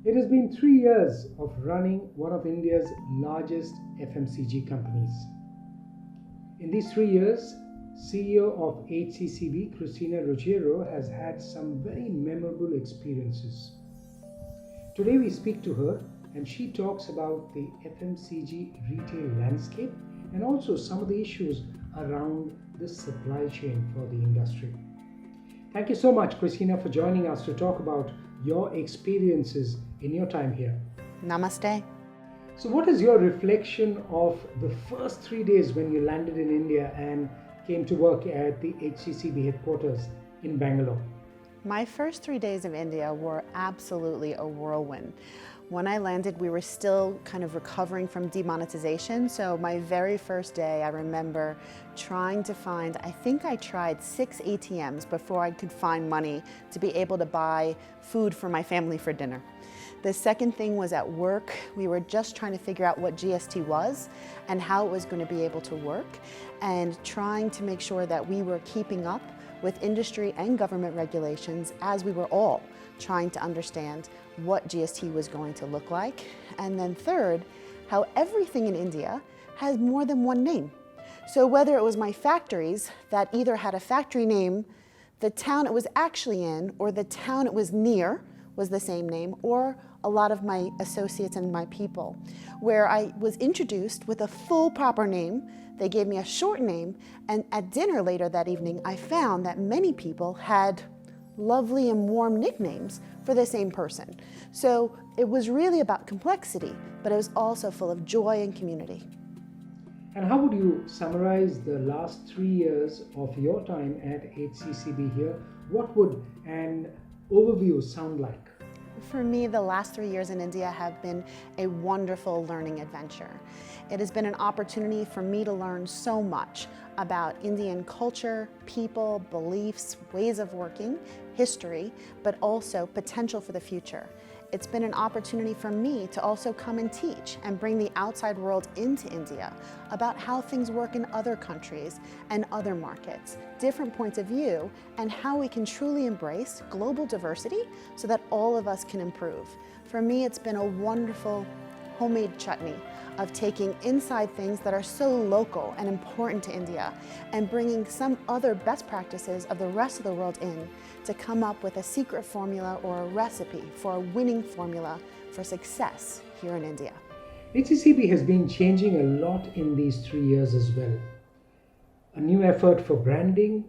It has been 3 years of running one of India's largest FMCG companies. In these 3 years, CEO of HCCB, Christina Ruggiero, has had some very memorable experiences. Today we speak to her and she talks about the FMCG retail landscape and also some of the issues around the supply chain for the industry. Thank you so much, Christina, for joining us to talk about your experiences in your time here. Namaste. So what is your reflection of the first 3 days when you landed in India and came to work at the HCCB headquarters in Bangalore? My first 3 days of India were absolutely a whirlwind. When I landed, we were still kind of recovering from demonetization. So my very first day, I remember trying to find, I think I tried 6 ATMs before I could find money to be able to buy food for my family for dinner. The second thing was at work. We were just trying to figure out what GST was and how it was going to be able to work, and trying to make sure that we were keeping up with industry and government regulations as we were all trying to understand what GST was going to look like. And then third, how everything in India has more than one name. So whether it was my factories that either had a factory name, the town it was actually in, or the town it was near was the same name, or a lot of my associates and my people, where I was introduced with a full proper name. They gave me a short name, and at dinner later that evening, I found that many people had lovely and warm nicknames for the same person. So it was really about complexity, but it was also full of joy and community. And how would you summarize the last 3 years of your time at HCCB here? What would an overview sound like? For me, the last 3 years in India have been a wonderful learning adventure. It has been an opportunity for me to learn so much about Indian culture, people, beliefs, ways of working, history, but also potential for the future. It's been an opportunity for me to also come and teach and bring the outside world into India about how things work in other countries and other markets, different points of view, and how we can truly embrace global diversity so that all of us can improve. For me, it's been a wonderful homemade chutney of taking inside things that are so local and important to India and bringing some other best practices of the rest of the world in to come up with a secret formula or a recipe for a winning formula for success here in India. HCCB has been changing a lot in these 3 years as well. A new effort for branding,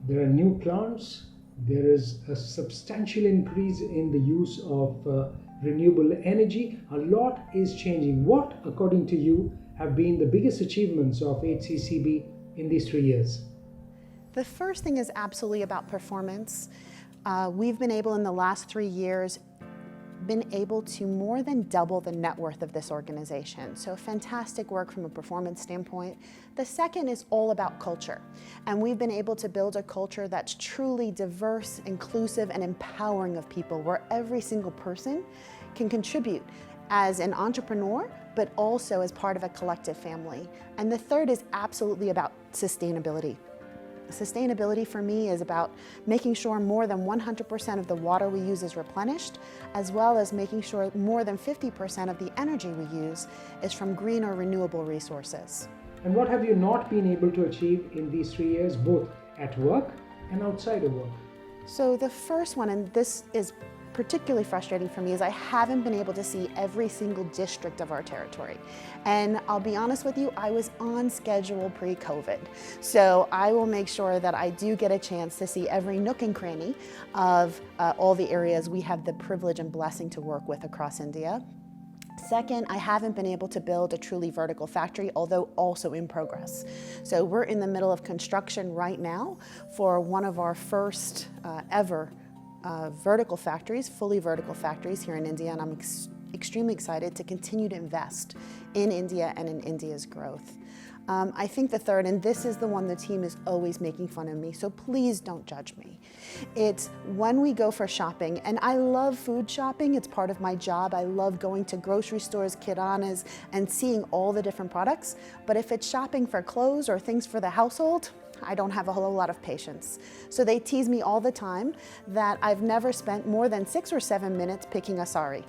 there are new plants, there is a substantial increase in the use of renewable energy. A lot is changing. What, according to you, have been the biggest achievements of HCCB in these 3 years? The first thing is absolutely about performance. We've been able in the last 3 years to more than double the net worth of this organization. So fantastic work from a performance standpoint. The second is all about culture. And we've been able to build a culture that's truly diverse, inclusive, and empowering of people, where every single person can contribute as an entrepreneur, but also as part of a collective family. And the third is absolutely about sustainability. Sustainability for me is about making sure more than 100% of the water we use is replenished, as well as making sure more than 50% of the energy we use is from green or renewable resources. And what have you not been able to achieve in these 3 years, both at work and outside of work? So the first one, and this is particularly frustrating for me, is I haven't been able to see every single district of our territory. And I'll be honest with you, I was on schedule pre-COVID. So I will make sure that I do get a chance to see every nook and cranny of all the areas we have the privilege and blessing to work with across India. Second, I haven't been able to build a truly vertical factory, although also in progress. So we're in the middle of construction right now for one of our first ever vertical factories, fully vertical factories here in India, and I'm extremely excited to continue to invest in India and in India's growth. I think the third, and this is the one the team is always making fun of me, so please don't judge me. It's when we go for shopping, and I love food shopping, it's part of my job. I love going to grocery stores, kiranas, and seeing all the different products. But if it's shopping for clothes or things for the household, I don't have a whole lot of patience. So they tease me all the time that I've never spent more than 6 or 7 minutes picking a saree.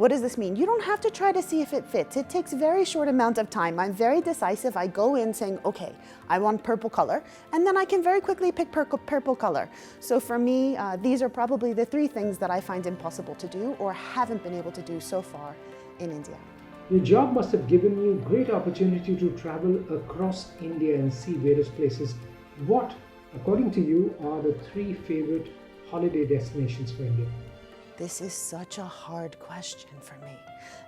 What does this mean? You don't have to try to see if it fits. It takes a very short amount of time. I'm very decisive. I go in saying, okay, I want purple color, and then I can very quickly pick purple color. So for me, these are probably the three things that I find impossible to do or haven't been able to do so far in India. Your job must have given you great opportunity to travel across India and see various places. What, according to you, are the three favorite holiday destinations for India? This is such a hard question for me.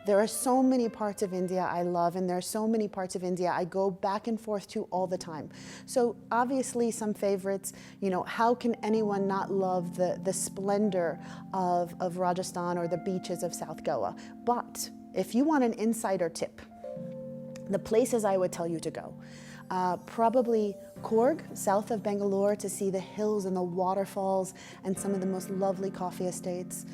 There are so many parts of India I love, and there are so many parts of India I go back and forth to all the time. So obviously some favorites, how can anyone not love the splendor of Rajasthan or the beaches of South Goa? But if you want an insider tip, the places I would tell you to go, probably Coorg, south of Bangalore, to see the hills and the waterfalls and some of the most lovely coffee estates.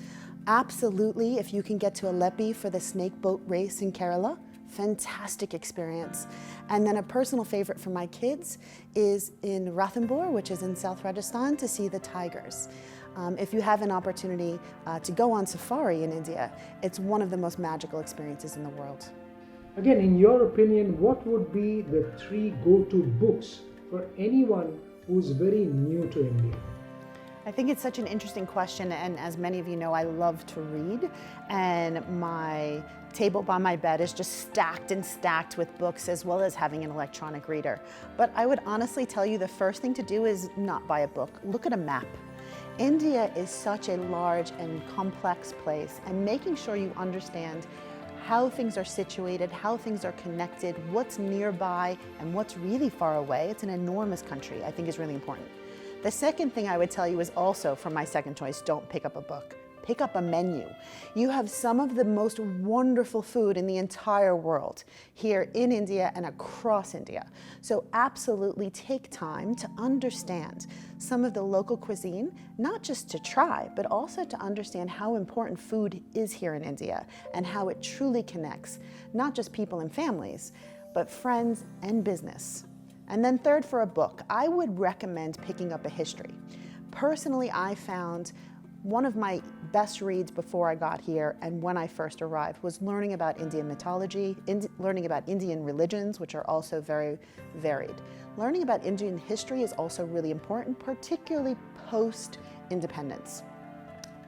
Absolutely, if you can get to Alleppey for the snake boat race in Kerala, fantastic experience. And then a personal favorite for my kids is in Ranthambore, which is in South Rajasthan, to see the tigers. If you have an opportunity to go on safari in India, it's one of the most magical experiences in the world. Again, in your opinion, what would be the three go-to books for anyone who's very new to India? I think it's such an interesting question, and as many of you know, I love to read, and my table by my bed is just stacked and stacked with books, as well as having an electronic reader. But I would honestly tell you the first thing to do is not buy a book. Look at a map. India is such a large and complex place, and making sure you understand how things are situated, how things are connected, what's nearby, and what's really far away. It's an enormous country, I think is really important. The second thing I would tell you is also, for my second choice, don't pick up a book. Pick up a menu. You have some of the most wonderful food in the entire world here in India and across India. So absolutely take time to understand some of the local cuisine, not just to try, but also to understand how important food is here in India and how it truly connects, not just people and families, but friends and business. And then third, for a book, I would recommend picking up a history. Personally, I found one of my best reads before I got here and when I first arrived was learning about Indian mythology, learning about Indian religions, which are also very varied. Learning about Indian history is also really important, particularly post-independence.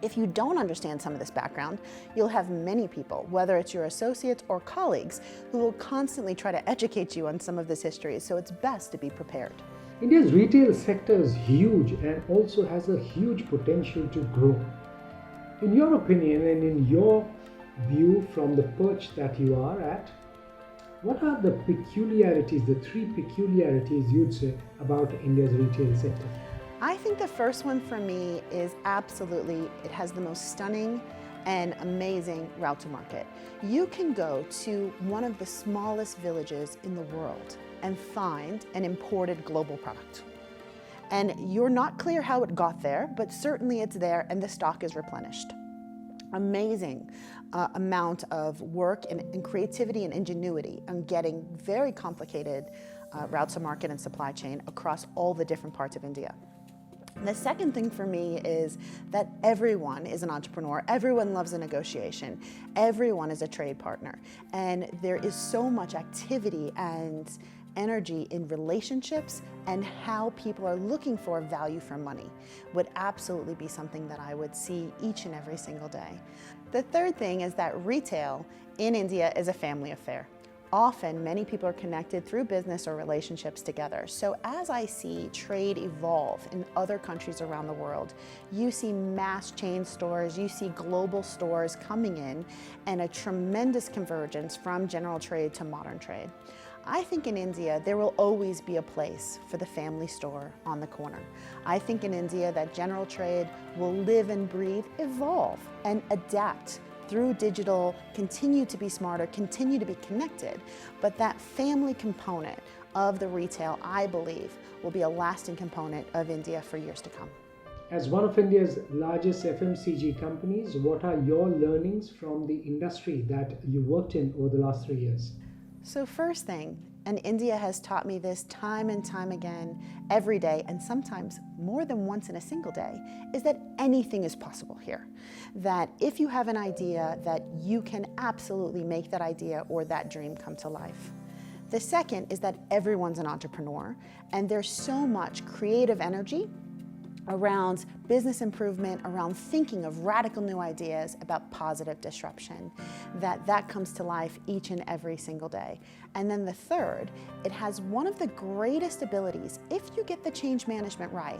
If you don't understand some of this background, you'll have many people, whether it's your associates or colleagues, who will constantly try to educate you on some of this history, so it's best to be prepared. India's retail sector is huge and also has a huge potential to grow. In your opinion and in your view from the perch that you are at, what are the peculiarities, the three peculiarities you'd say about India's retail sector? I think the first one for me is absolutely, it has the most stunning and amazing route to market. You can go to one of the smallest villages in the world and find an imported global product. And you're not clear how it got there, but certainly it's there and the stock is replenished. Amazing amount of work and creativity and ingenuity on getting very complicated routes to market and supply chain across all the different parts of India. The second thing for me is that everyone is an entrepreneur, everyone loves a negotiation, everyone is a trade partner, and there is so much activity and energy in relationships, and how people are looking for value for money would absolutely be something that I would see each and every single day. The third thing is that retail in India is a family affair. Often, many people are connected through business or relationships together. So as I see trade evolve in other countries around the world, you see mass chain stores, you see global stores coming in, and a tremendous convergence from general trade to modern trade. I think in India, there will always be a place for the family store on the corner. I think in India that general trade will live and breathe, evolve, and adapt through digital, continue to be smarter, continue to be connected. But that family component of the retail, I believe, will be a lasting component of India for years to come. As one of India's largest FMCG companies, what are your learnings from the industry that you worked in over the last 3 years? So first thing, And India has taught me this time and time again, every day, and sometimes more than once in a single day, is that anything is possible here. That if you have an idea, that you can absolutely make that idea or that dream come to life. The second is that everyone's an entrepreneur, and there's so much creative energy around business improvement, around thinking of radical new ideas about positive disruption, that comes to life each and every single day. And then the third, it has one of the greatest abilities, if you get the change management right,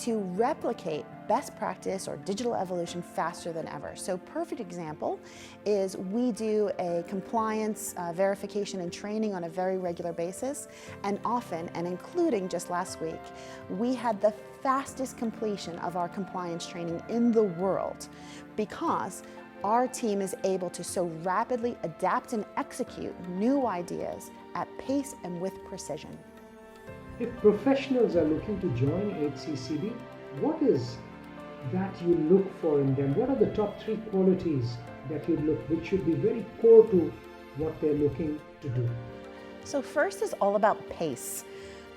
to replicate best practice or digital evolution faster than ever. So perfect example is we do a compliance verification and training on a very regular basis, and often, and including just last week, we had the fastest completion of our compliance training in the world because our team is able to so rapidly adapt and execute new ideas at pace and with precision. If professionals are looking to join HCCB, what is that you look for in them? What are the top 3 qualities that you look, which should be very core to what they're looking to do? So first is all about pace.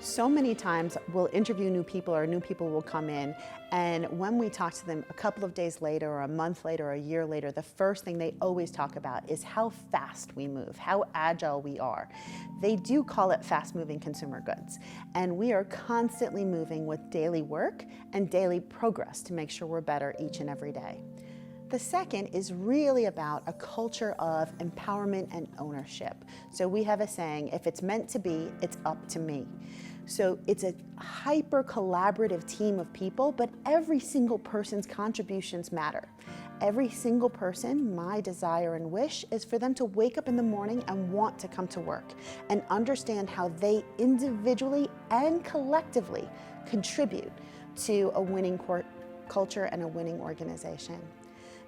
So many times we'll interview new people or new people will come in, and when we talk to them a couple of days later or a month later or a year later, the first thing they always talk about is how fast we move, how agile we are. They do call it fast-moving consumer goods, and we are constantly moving with daily work and daily progress to make sure we're better each and every day. The second is really about a culture of empowerment and ownership. So we have a saying, if it's meant to be, it's up to me. So it's a hyper collaborative team of people, but every single person's contributions matter. Every single person, my desire and wish is for them to wake up in the morning and want to come to work and understand how they individually and collectively contribute to a winning culture and a winning organization.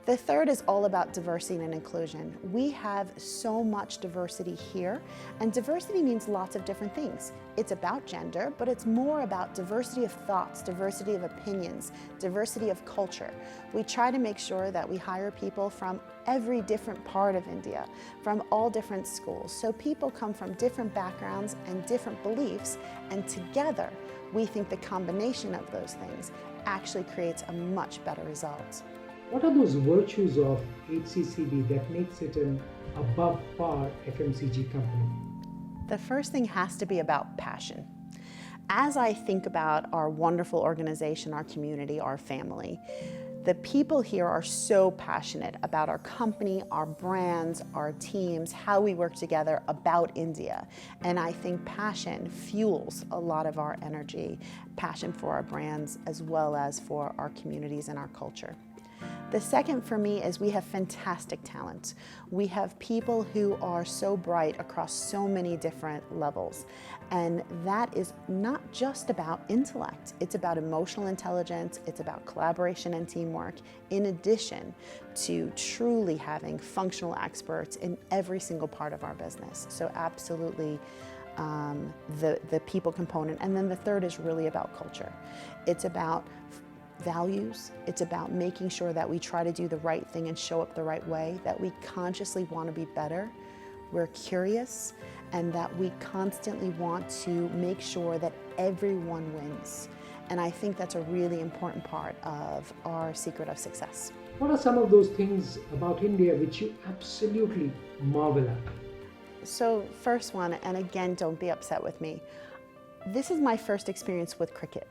The third is all about diversity and inclusion. We have so much diversity here, and diversity means lots of different things. It's about gender, but it's more about diversity of thoughts, diversity of opinions, diversity of culture. We try to make sure that we hire people from every different part of India, from all different schools. So people come from different backgrounds and different beliefs, and together we think the combination of those things actually creates a much better result. What are those virtues of HCCB that makes it an above par FMCG company? The first thing has to be about passion. As I think about our wonderful organization, our community, our family, the people here are so passionate about our company, our brands, our teams, how we work together, about India. And I think passion fuels a lot of our energy, passion for our brands as well as for our communities and our culture. The second for me is we have fantastic talent. We have people who are so bright across so many different levels. And that is not just about intellect. It's about emotional intelligence. It's about collaboration and teamwork, in addition to truly having functional experts in every single part of our business. So absolutely the people component. And then the third is really about culture. It's about values. It's about making sure that we try to do the right thing and show up the right way, that we consciously want to be better, we're curious, and that we constantly want to make sure that everyone wins. And I think that's a really important part of our secret of success. What are some of those things about India which you absolutely marvel at? So first one, and again, don't be upset with me, this is my first experience with cricket.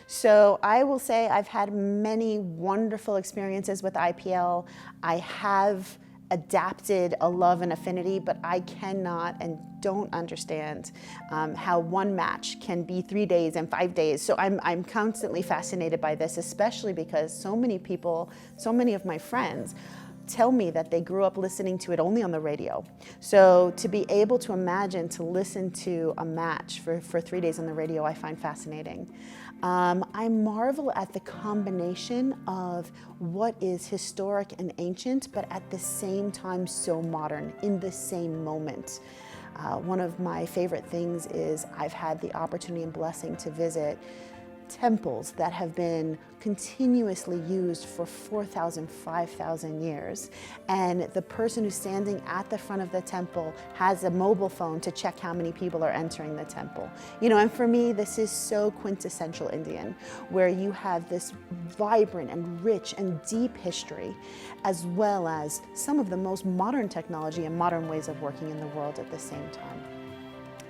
So I will say I've had many wonderful experiences with IPL. I have adapted a love and affinity, but I cannot and don't understand how one match can be 3 days and 5 days. So I'm constantly fascinated by this, especially because so many people, so many of my friends tell me that they grew up listening to it only on the radio. So to be able to imagine to listen to a match for 3 days on the radio, I find fascinating. I marvel at the combination of what is historic and ancient, but at the same time so modern in the same moment. One of my favorite things is I've had the opportunity and blessing to visit temples that have been continuously used for 4,000, 5,000 years. And the person who's standing at the front of the temple has a mobile phone to check how many people are entering the temple. You know, and for me, this is so quintessential Indian, where you have this vibrant and rich and deep history, as well as some of the most modern technology and modern ways of working in the world at the same time.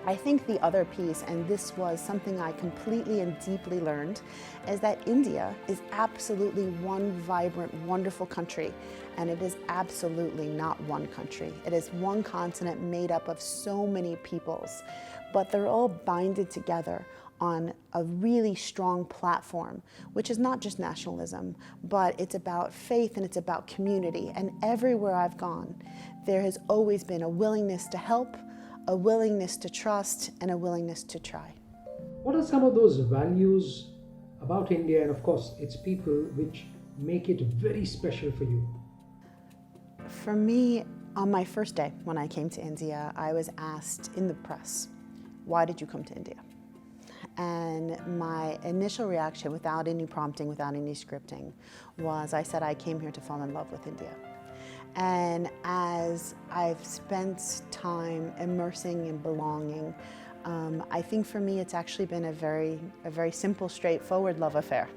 I think the other piece, and this was something I completely and deeply learned, is that India is absolutely one vibrant, wonderful country, and it is absolutely not one country. It is one continent made up of so many peoples, but they're all binded together on a really strong platform, which is not just nationalism, but it's about faith and it's about community. And everywhere I've gone, there has always been a willingness to help, a willingness to trust, and a willingness to try. What are some of those values about India and of course its people which make it very special for you? For me, on my first day when I came to India, I was asked in the press, why did you come to India? And my initial reaction, without any prompting, without any scripting, was I said I came here to fall in love with India. And as I've spent time immersing and belonging, I think for me it's actually been a very simple, straightforward love affair.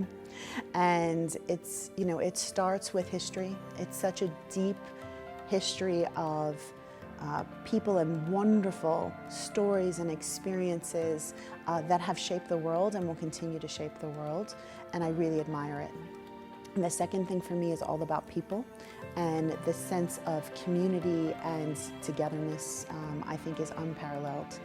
And it's, you know, it starts with history. It's such a deep history of people and wonderful stories and experiences that have shaped the world and will continue to shape the world, and I really admire it. And the second thing for me is all about people, and the sense of community and togetherness I think is unparalleled.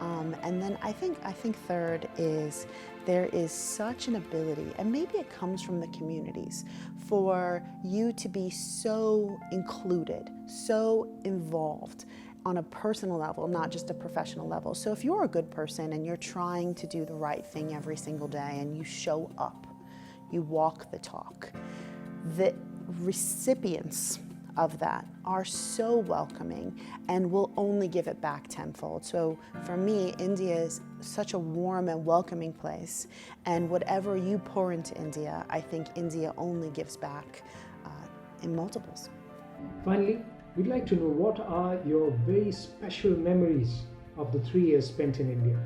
And then I think third is there is such an ability, and maybe it comes from the communities, for you to be so included, so involved on a personal level, not just a professional level. So if you're a good person and you're trying to do the right thing every single day and you show up, you walk the talk, the recipients of that are so welcoming and will only give it back tenfold. So for me, India is such a warm and welcoming place, and whatever you pour into India, I think India only gives back in multiples. Finally, we'd like to know, what are your very special memories of the 3 years spent in India?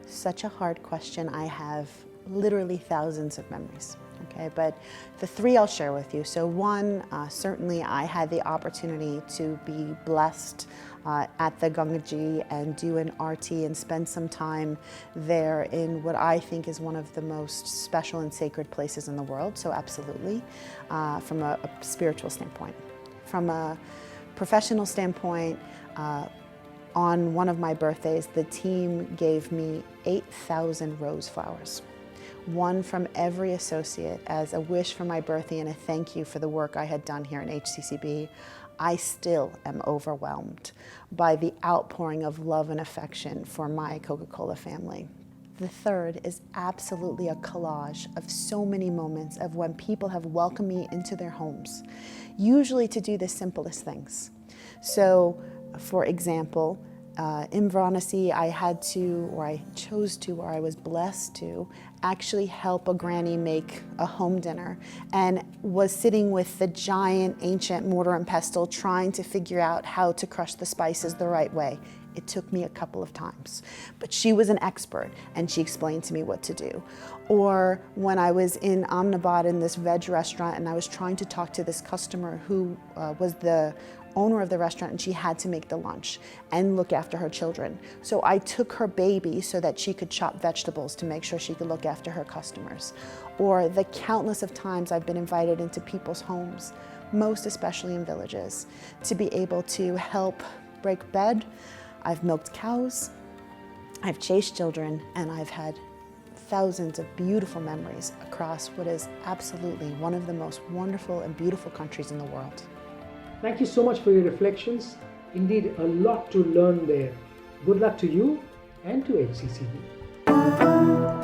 Such a hard question. I have literally thousands of memories. Okay, but the 3 I'll share with you. So one, certainly I had the opportunity to be blessed at the Gangaji and do an arti and spend some time there in what I think is one of the most special and sacred places in the world. So absolutely, from a spiritual standpoint. From a professional standpoint, on one of my birthdays, the team gave me 8,000 rose flowers. One from every associate as a wish for my birthday and a thank you for the work I had done here in HCCB. I still am overwhelmed by the outpouring of love and affection for my Coca-Cola family. The third is absolutely a collage of so many moments of when people have welcomed me into their homes, usually to do the simplest things. So, for example, in Varanasi, I chose to, or I was blessed to, actually help a granny make a home dinner, and was sitting with the giant ancient mortar and pestle trying to figure out how to crush the spices the right way. It took me a couple of times, but she was an expert and she explained to me what to do. Or when I was in Ahmedabad in this veg restaurant and I was trying to talk to this customer who was the owner of the restaurant, and she had to make the lunch and look after her children. So I took her baby so that she could chop vegetables to make sure she could look after her customers. Or the countless of times I've been invited into people's homes, most especially in villages, to be able to help break bread. I've milked cows, I've chased children, and I've had thousands of beautiful memories across what is absolutely one of the most wonderful and beautiful countries in the world. Thank you so much for your reflections. Indeed, a lot to learn there. Good luck to you and to HCCB.